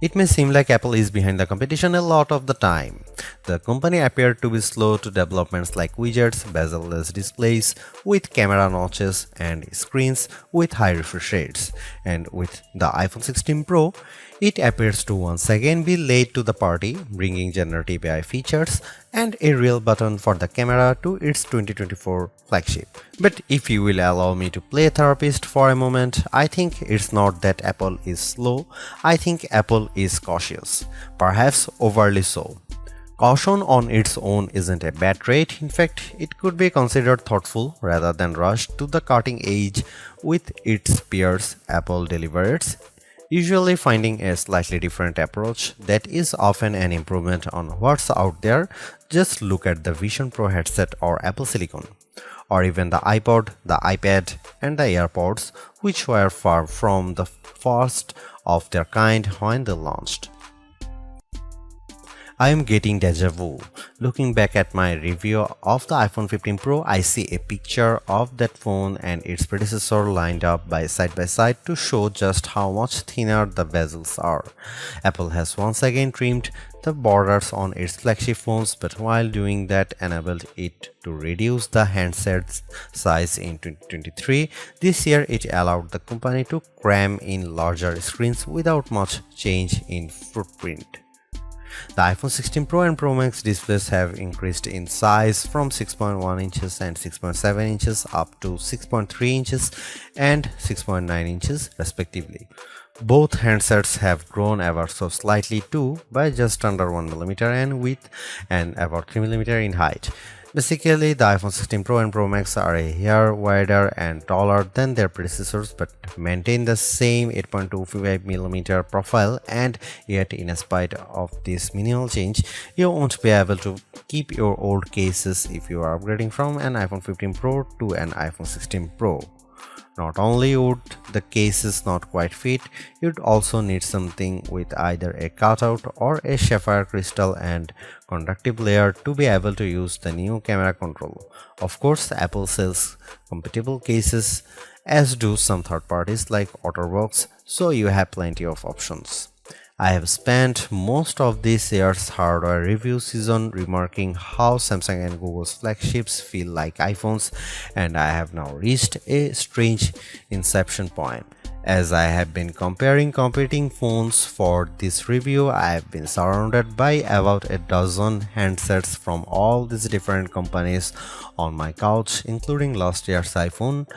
It may seem like Apple is behind the competition a lot of the time. The company appeared to be slow to developments like widgets, bezel-less displays with camera notches and screens with high refresh rates. And with the iPhone 16 Pro, it appears to once again be late to the party, bringing generative AI features and a real button for the camera to its 2024 flagship. But if you will allow me to play therapist for a moment, I think it's not that Apple is slow, I think Apple is cautious, perhaps overly so. Caution on its own isn't a bad trait, in fact, it could be considered thoughtful rather than rushed to the cutting edge with its peers. Apple delivers, usually finding a slightly different approach that is often an improvement on what's out there. Just look at the Vision Pro headset or Apple Silicon, or even the iPod, the iPad, and the AirPods, which were far from the first of their kind when they launched. I am getting deja vu. Looking back at my review of the iPhone 15 Pro, I see a picture of that phone and its predecessor lined up by side to show just how much thinner the bezels are. Apple has once again trimmed the borders on its flagship phones, but while doing that enabled it to reduce the handset's size in 2023. This year it allowed the company to cram in larger screens without much change in footprint. The iPhone 16 Pro and Pro Max displays have increased in size from 6.1 inches and 6.7 inches up to 6.3 inches and 6.9 inches respectively. Both handsets have grown ever so slightly too, by just under 1mm in width and about 3mm in height. Basically, the iPhone 16 Pro and Pro Max are a hair wider and taller than their predecessors but maintain the same 8.25mm profile, and yet in spite of this minimal change, you won't be able to keep your old cases if you are upgrading from an iPhone 15 Pro to an iPhone 16 Pro. Not only would the cases not quite fit, you'd also need something with either a cutout or a sapphire crystal and conductive layer to be able to use the new camera control. Of course, Apple sells compatible cases, as do some third parties like OtterBox, so you have plenty of options. I have spent most of this year's hardware review season remarking how Samsung and Google's flagships feel like iPhones, and I have now reached a strange inception point. As I have been comparing competing phones for this review, I have been surrounded by about a dozen handsets from all these different companies on my couch, including last year's iPhone,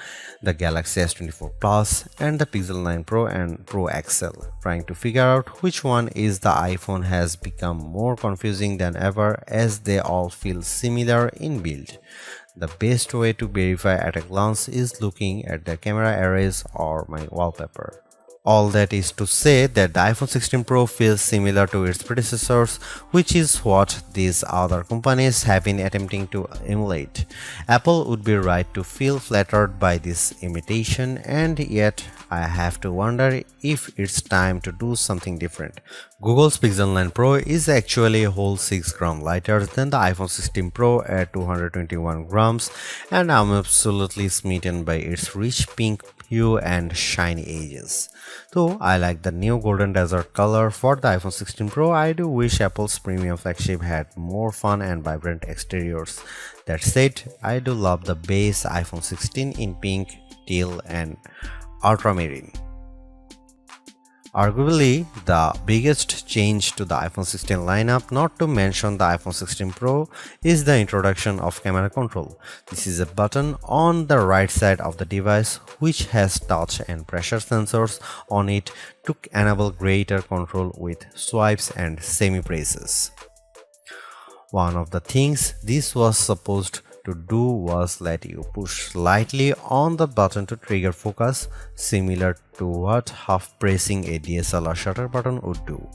the Galaxy S24 Plus, and the Pixel 9 Pro and Pro XL. Trying to figure out which one is the iPhone has become more confusing than ever, as they all feel similar in build. The best way to verify at a glance is looking at the camera arrays or my wallpaper. All that is to say that the iPhone 16 Pro feels similar to its predecessors, which is what these other companies have been attempting to emulate. Apple would be right to feel flattered by this imitation, and yet I have to wonder if it's time to do something different. Google's Pixel 9 Pro is actually a whole 6 grams lighter than the iPhone 16 Pro at 221 grams, and I'm absolutely smitten by its rich pink hue and shiny edges. Though I like the new golden desert color for the iPhone 16 Pro, I do wish Apple's premium flagship had more fun and vibrant exteriors. That said, I do love the base iPhone 16 in pink, teal, and ultramarine. Arguably, the biggest change to the iPhone 16 lineup, not to mention the iPhone 16 Pro, is the introduction of camera control. This is a button on the right side of the device which has touch and pressure sensors on it to enable greater control with swipes and semi-presses. One of the things this was supposed to do was let you push slightly on the button to trigger focus, similar to what half pressing a DSLR shutter button would do.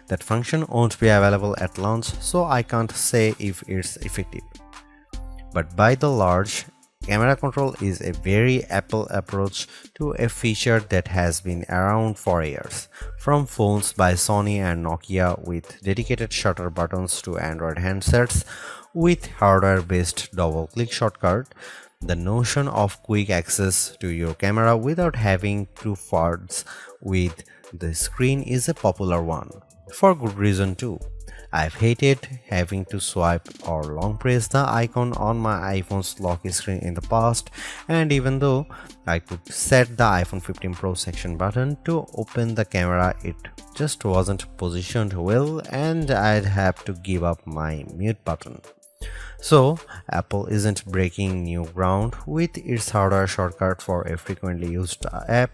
That function won't be available at launch, so I can't say if it's effective. But by the large, camera control is a very Apple approach to a feature that has been around for years. From phones by Sony and Nokia with dedicated shutter buttons to Android handsets with hardware-based double-click shortcut, the notion of quick access to your camera without having to fudge with The screen is a popular one, for good reason too. I've hated having to swipe or long press the icon on my iPhone's lock screen in the past, and even though I could set the iPhone 15 Pro section button to open the camera, it just wasn't positioned well and I'd have to give up my mute button. So, Apple isn't breaking new ground with its hardware shortcut for a frequently used app,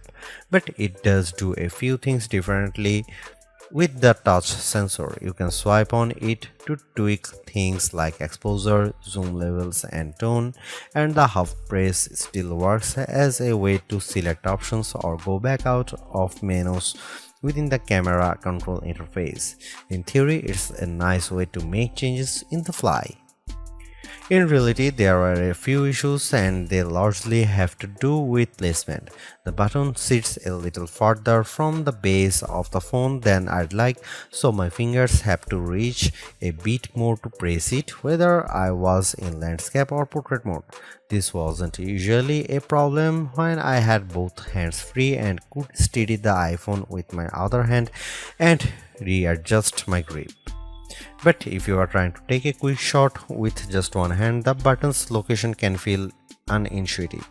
but it does do a few things differently. With the touch sensor, you can swipe on it to tweak things like exposure, zoom levels, and tone, and the half press still works as a way to select options or go back out of menus within the camera control interface. In theory, it's a nice way to make changes in the fly. In reality, there are a few issues and they largely have to do with placement. The button sits a little farther from the base of the phone than I'd like, so my fingers have to reach a bit more to press it, whether I was in landscape or portrait mode. This wasn't usually a problem when I had both hands free and could steady the iPhone with my other hand and readjust my grip. But if you are trying to take a quick shot with just one hand, the button's location can feel unintuitive.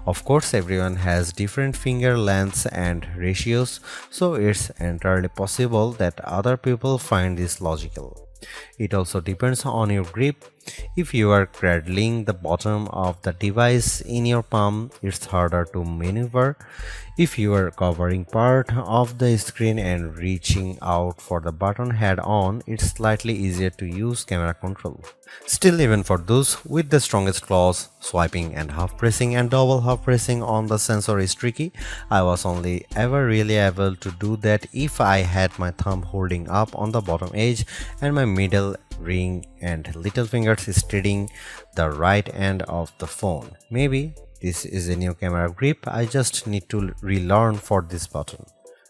Of course, everyone has different finger lengths and ratios, so it's entirely possible that other people find this logical. It also depends on your grip. If you are cradling the bottom of the device in your palm, it's harder to maneuver. If you are covering part of the screen and reaching out for the button head on, it's slightly easier to use camera control. Still, even for those with the strongest claws, swiping and half pressing and double half pressing on the sensor is tricky. I was only ever really able to do that if I had my thumb holding up on the bottom edge and my middle ring and little fingers steadying the right end of the phone. Maybe this is a new camera grip I just need to relearn for this button.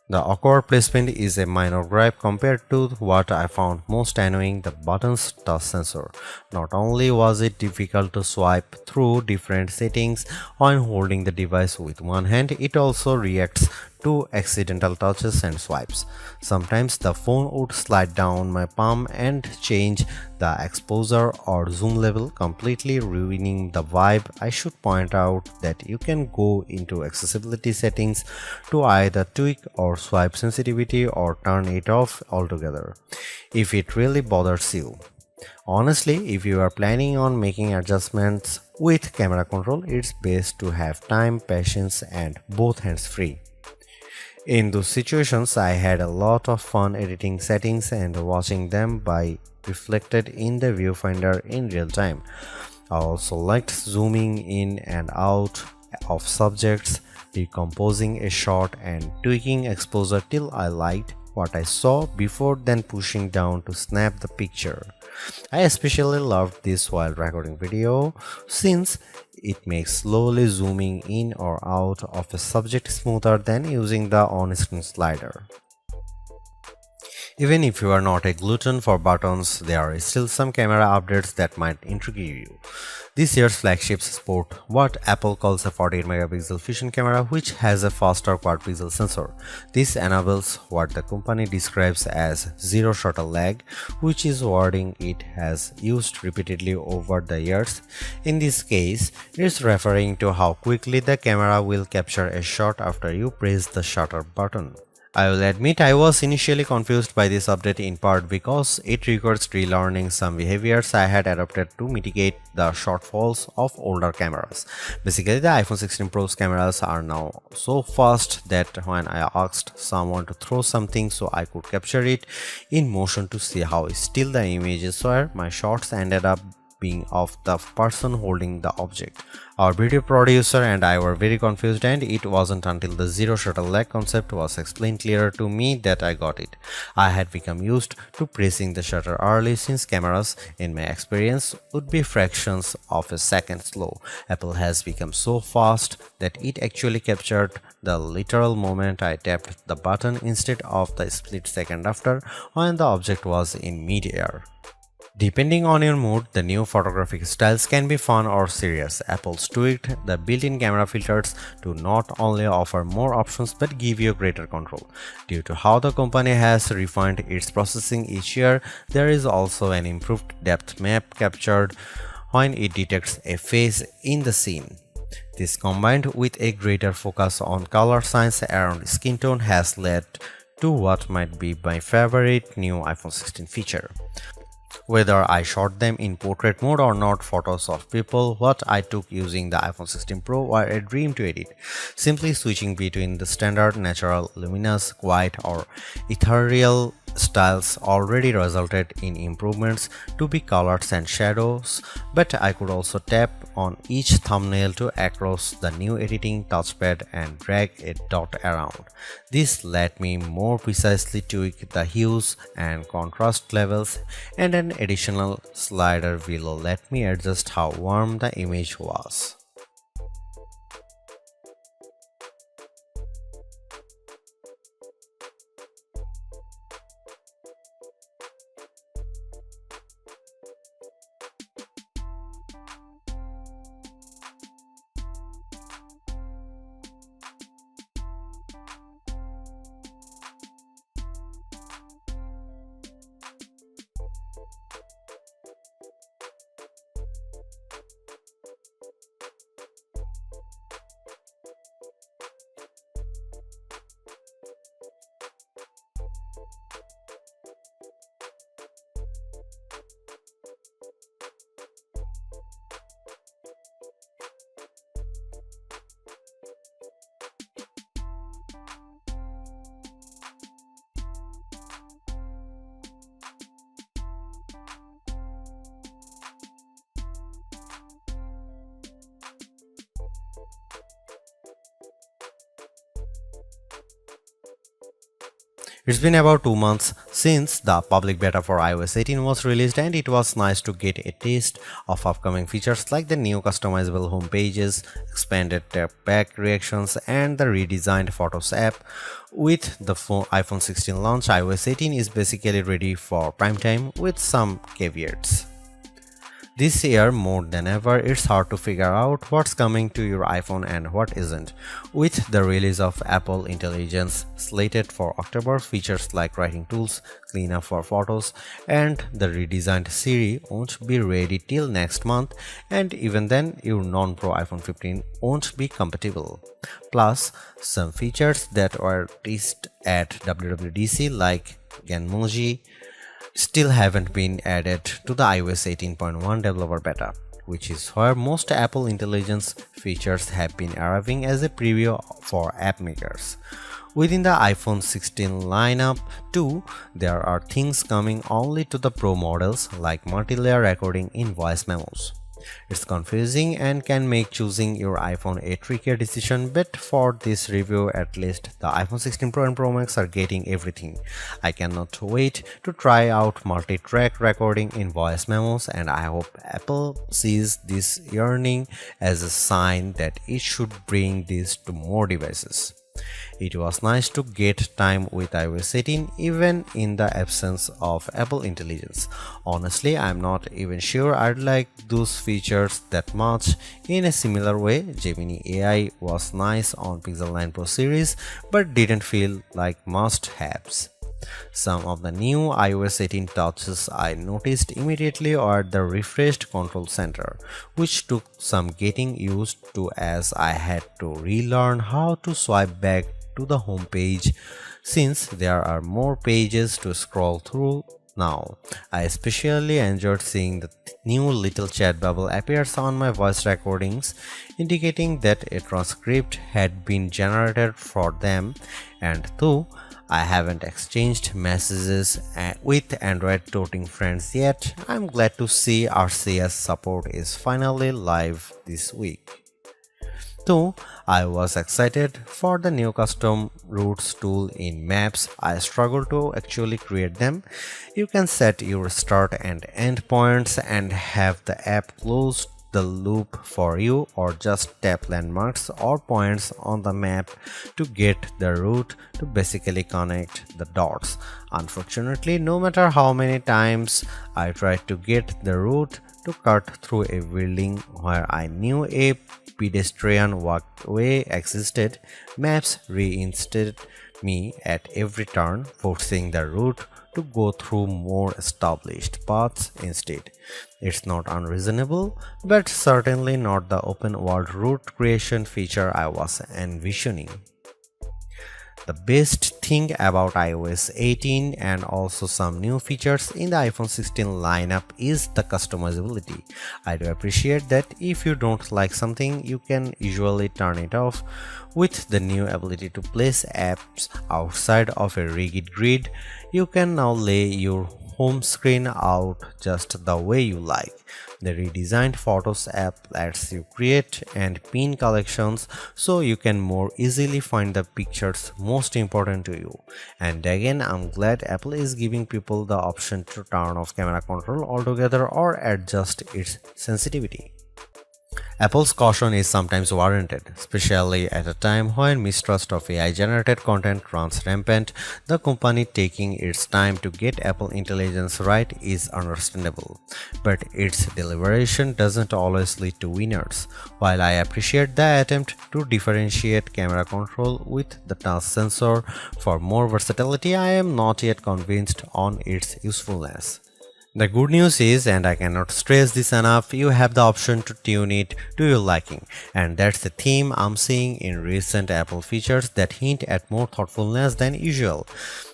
The awkward placement is a minor gripe compared to what I found most annoying, the button's touch sensor. Not only was it difficult to swipe through different settings when holding the device with one hand, it also reacts to accidental touches and swipes. Sometimes the phone would slide down my palm and change the exposure or zoom level, completely ruining the vibe. I should point out that you can go into accessibility settings to either tweak or swipe sensitivity or turn it off altogether if it really bothers you. Honestly, if you are planning on making adjustments with camera control, it's best to have time, patience, and both hands free. In those situations, I had a lot of fun editing settings and watching them by reflected in the viewfinder in real time. I also liked zooming in and out of subjects, decomposing a shot and tweaking exposure till I liked what I saw before then pushing down to snap the picture. I especially loved this while recording video since it makes slowly zooming in or out of a subject smoother than using the on-screen slider. Even if you are not a glutton for buttons, there are still some camera updates that might intrigue you. This year's flagships sport what Apple calls a 48-megapixel fusion camera, which has a faster quad-pixel sensor. This enables what the company describes as zero shutter lag, which is wording it has used repeatedly over the years. In this case, it's referring to how quickly the camera will capture a shot after you press the shutter button. I will admit I was initially confused by this update, in part because it requires relearning some behaviors I had adopted to mitigate the shortfalls of older cameras. Basically, the iPhone 16 Pro's cameras are now so fast that when I asked someone to throw something so I could capture it in motion to see how still the images were, my shots ended up being of the person holding the object. Our video producer and I were very confused, and it wasn't until the zero shutter lag concept was explained clearer to me that I got it. I had become used to pressing the shutter early since cameras, in my experience, would be fractions of a second slow. Apple has become so fast that it actually captured the literal moment I tapped the button instead of the split second after when the object was in mid-air. Depending on your mood, the new photographic styles can be fun or serious. Apple's tweaked the built-in camera filters to not only offer more options but give you greater control. Due to how the company has refined its processing each year, there is also an improved depth map captured when it detects a face in the scene. This combined with a greater focus on color science around skin tone has led to what might be my favorite new iPhone 16 feature. Whether I shot them in portrait mode or not, photos of people what I took using the iPhone 16 Pro were a dream to edit. Simply switching between the standard, natural, luminous, quiet or ethereal styles already resulted in improvements to be colors and shadows, but I could also tap on each thumbnail to across the new editing touchpad and drag a dot around. This let me more precisely tweak the hues and contrast levels, and an additional slider will let me adjust how warm the image was. It's been about 2 months since the public beta for iOS 18 was released, and it was nice to get a taste of upcoming features like the new customizable home pages, expanded tap back reactions, and the redesigned Photos app. With the iPhone 16 launch, iOS 18 is basically ready for prime time with some caveats. This year, more than ever, it's hard to figure out what's coming to your iPhone and what isn't. With the release of Apple Intelligence slated for October, features like writing tools, cleanup for photos, and the redesigned Siri won't be ready till next month, and even then, your non-Pro iPhone 15 won't be compatible. Plus, some features that were teased at WWDC like Genmoji still haven't been added to the iOS 18.1 developer beta, which is where most Apple Intelligence features have been arriving as a preview for app makers. Within the iPhone 16 lineup too, there are things coming only to the Pro models like multi-layer recording in voice memos. It's confusing and can make choosing your iPhone a trickier decision, but for this review at least, the iPhone 16 Pro and Pro Max are getting everything. I cannot wait to try out multi-track recording in voice memos, and I hope Apple sees this yearning as a sign that it should bring this to more devices. It was nice to get time with iOS 18 even in the absence of Apple Intelligence. Honestly, I'm not even sure I'd like those features that much. In a similar way, Gemini AI was nice on Pixel 9 Pro series but didn't feel like must-haves. Some of the new iOS 18 touches I noticed immediately are the refreshed control center, which took some getting used to as I had to relearn how to swipe back to the home page since there are more pages to scroll through now. I especially enjoyed seeing the new little chat bubble appears on my voice recordings, indicating that a transcript had been generated for them, and though I haven't exchanged messages with Android toting friends yet, I'm glad to see RCS support is finally live this week. Though I was excited for the new custom routes tool in Maps, I struggle to actually create them. You can set your start and end points and have the app close the loop for you or just tap landmarks or points on the map to get the route to basically connect the dots. Unfortunately, no matter how many times I tried to get the route to cut through a building where I knew a pedestrian walkway existed, maps reinstated me at every turn, forcing the route to go through more established paths instead. It's not unreasonable, but certainly not the open world route creation feature I was envisioning. The best thing about iOS 18 and also some new features in the iPhone 16 lineup is the customizability. I do appreciate that if you don't like something, you can usually turn it off. With the new ability to place apps outside of a rigid grid, you can now lay your home screen out just the way you like. The redesigned Photos app lets you create and pin collections so you can more easily find the pictures most important to you. And again, I'm glad Apple is giving people the option to turn off camera control altogether or adjust its sensitivity. Apple's caution is sometimes warranted, especially at a time when mistrust of AI-generated content runs rampant. The company taking its time to get Apple Intelligence right is understandable, but its deliberation doesn't always lead to winners. While I appreciate the attempt to differentiate camera control with the touch sensor for more versatility, I am not yet convinced on its usefulness. The good news is, and I cannot stress this enough, you have the option to tune it to your liking, and that's the theme I'm seeing in recent Apple features that hint at more thoughtfulness than usual.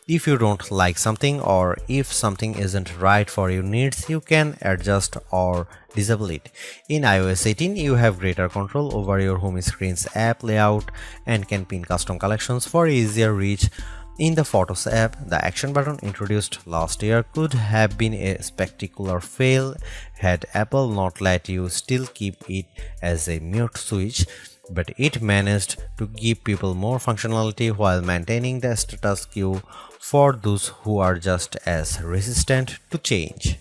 If you don't like something or if something isn't right for your needs, you can adjust or disable it. In iOS 18, you have greater control over your home screen's app layout and can pin custom collections for easier reach. In the Photos app, the action button introduced last year could have been a spectacular fail had Apple not let you still keep it as a mute switch, but it managed to give people more functionality while maintaining the status quo for those who are just as resistant to change.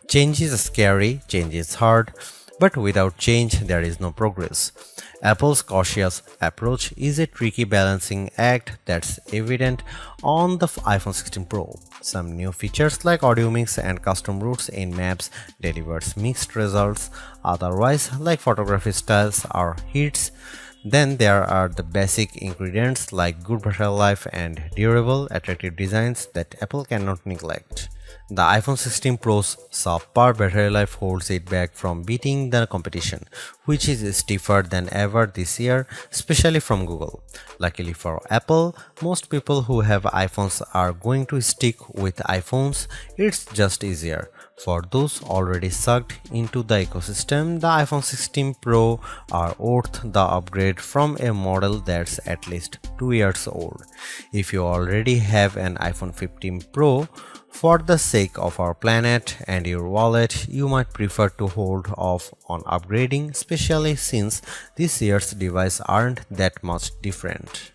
Change is scary, change is hard, but without change there is no progress. Apple's cautious approach is a tricky balancing act that's evident on the iPhone 16 Pro. Some new features like audio mix and custom routes in maps delivers mixed results, otherwise like photography styles are hits. Then there are the basic ingredients like good battery life and durable, attractive designs that Apple cannot neglect. The iPhone 16 Pro's subpar battery life holds it back from beating the competition, which is stiffer than ever this year, especially from Google. Luckily for Apple, most people who have iPhones are going to stick with iPhones. It's just easier. For those already sucked into the ecosystem, the iPhone 16 Pro are worth the upgrade from a model that's at least 2 years old. If you already have an iPhone 15 Pro, for the sake of our planet and your wallet, you might prefer to hold off on upgrading, especially since this year's devices aren't that much different.